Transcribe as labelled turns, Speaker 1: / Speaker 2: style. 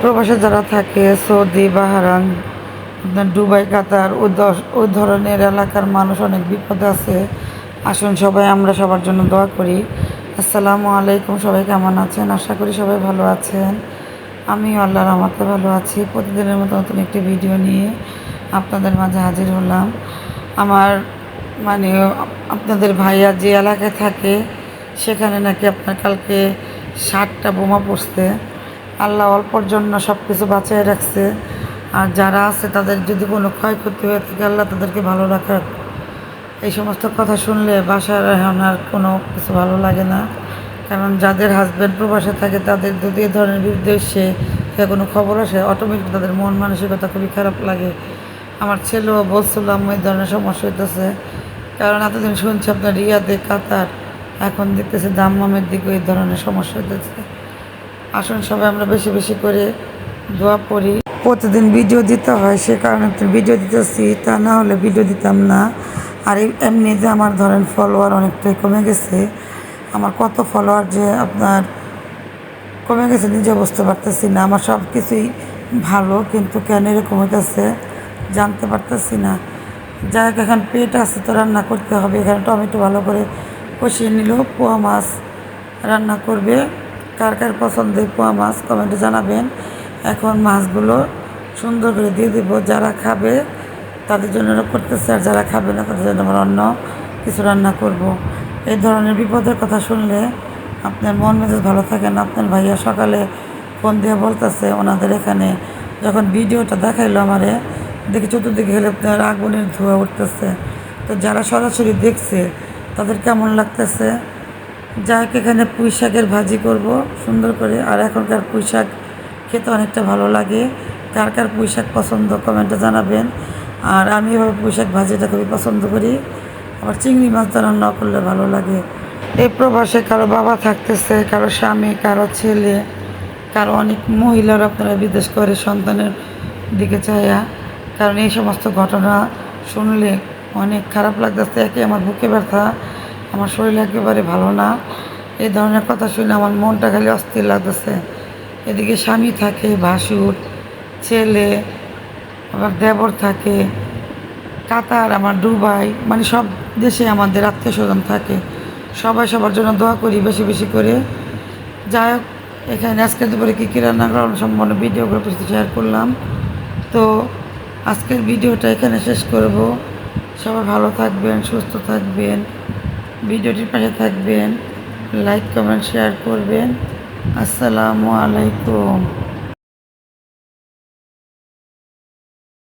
Speaker 1: প্রবাসে যারা থাকে সৌদি, বাহারান, আপনার দুবাই, কাতার ওই ধরনের এলাকার মানুষ অনেক বিপদে আছে। আসুন সবাই আমরা সবার জন্য দোয়া করি। আসসালামু আলাইকুম, সবাই কেমন আছেন? আশা করি সবাই ভালো আছেন। আমি আল্লাহর রহমতে ভালো আছি। প্রতিদিনের মতো নতুন একটি ভিডিও নিয়ে আপনাদের মাঝে হাজির হলাম। আমার মানে আপনাদের ভাইয়া যে এলাকায় থাকে সেখানে নাকি আপনার কালকে 60টা বোমা পড়ছে। আল্লাহ অল্পর জন্য সব কিছু বাঁচিয়ে রাখছে। আর যারা আছে তাদের যদি কোনো ক্ষয়ক্ষতি হয়ে থাকে আল্লাহ তাদেরকে ভালো রাখার। এই সমস্ত কথা শুনলে বাসার এখন আর কোনো কিছু ভালো লাগে না। কারণ যাদের হাজব্যান্ড প্রবাসে থাকে তাদের যদি এ ধরনের বিদেশে কোনো খবর আসে অটোমেটিক তাদের মন মানসিকতা খুবই খারাপ লাগে। আমার ছেলেও বলছিলাম এই ধরনের সমস্যা হইতেছে। কারণ এতদিন শুনছি আপনার রিয়াদে, কাতার, এখন দেখতেছি দাম্মামের দিকে এই ধরনের সমস্যা হইতেছে। আসুন সবাই আমরা বেশি বেশি করে দোয়া পড়ি। প্রতিদিন ভিডিও দিতে হয়, সে কারণে ভিডিও দিতেছি, তা না হলে ভিডিও দিতাম না। আর এমনি যে আমার ধরেন ফলোয়ার অনেকটাই কমে গেছে। আমার কত ফলোয়ার যে আপনার কমে গেছে নিজে বুঝতে পারতেছি না। আমার সব কিছুই ভালো, কিন্তু কেন এরকম হইতেছে জানতে পারতেছি না। যাই হোক, এখন পেট আছে তো রান্না করতে হবে। এখানে টমেটো ভালো করে কষিয়ে নিল। পোয়া মাছ রান্না করবে। কার কার পছন্দের পোয়া মাছ কমেন্টে জানাবেন। এখন মাছগুলো সুন্দর করে দিয়ে দেবো। যারা খাবে তাদের জন্য করতেছে, আর যারা খাবে না তাদের জন্য আবার অন্য কিছু রান্না করব। এই ধরনের বিপদের কথা শুনলে আপনার মন মেজাজ ভালো থাকে না। আপনার ভাইয়া সকালে ফোন দিয়ে বলতেছে ওনাদের এখানে যখন ভিডিওটা দেখাইলো আমারে, দেখি চতুর্দিকে গেলে আপনার আগুনের ধোঁয়া উঠতেছে। তো যারা সরাসরি দেখছে তাদের কেমন লাগতেছে? যাই হোক, এখানে পুঁই শাকের ভাজি করব সুন্দর করে। আর এখনকার পুঁই শাক খেতে অনেকটা ভালো লাগে। কার কার পুঁই শাক পছন্দ কমেন্টে জানাবেন। আর আমি এভাবে পুঁই শাক ভাজিটা খুবই পছন্দ করি। আবার চিংড়ি মাছ রান্না করলে ভালো লাগে। এই প্রবাসে কারো বাবা থাকতেছে, কারো স্বামী, কারো ছেলে, কারো অনেক মহিলারা আপনারা বিদেশ করে সন্তানের দিকে চাইয়া। কারণ এই সমস্ত ঘটনা শুনলে অনেক খারাপ লাগতেছে। একে আমার বুকে ব্যথা, আমার শরীর একেবারে ভালো না। এই ধরনের কথা শুনে আমার মনটা খালি অস্থির লাগতেছে। এদিকে স্বামী থাকে, ভাসুর, ছেলে, আবার দেবর থাকে কাতার, আমার দুবাই, মানে সব দেশে আমাদের আত্মীয় স্বজন থাকে। সবাই সবার জন্য দোয়া করি বেশি বেশি করে। যাই হোক, এখানে আজকের দুপুরে কী কী রান্না করার সম্পূর্ণ ভিডিওগুলো শেয়ার করলাম। তো আজকের ভিডিওটা এখানে শেষ করব। সবাই ভালো থাকবেন, সুস্থ থাকবেন, ভিডিওটির পাশে থাকবেন, লাইক কমেন্ট শেয়ার করবেন। আসসালামু আলাইকুম।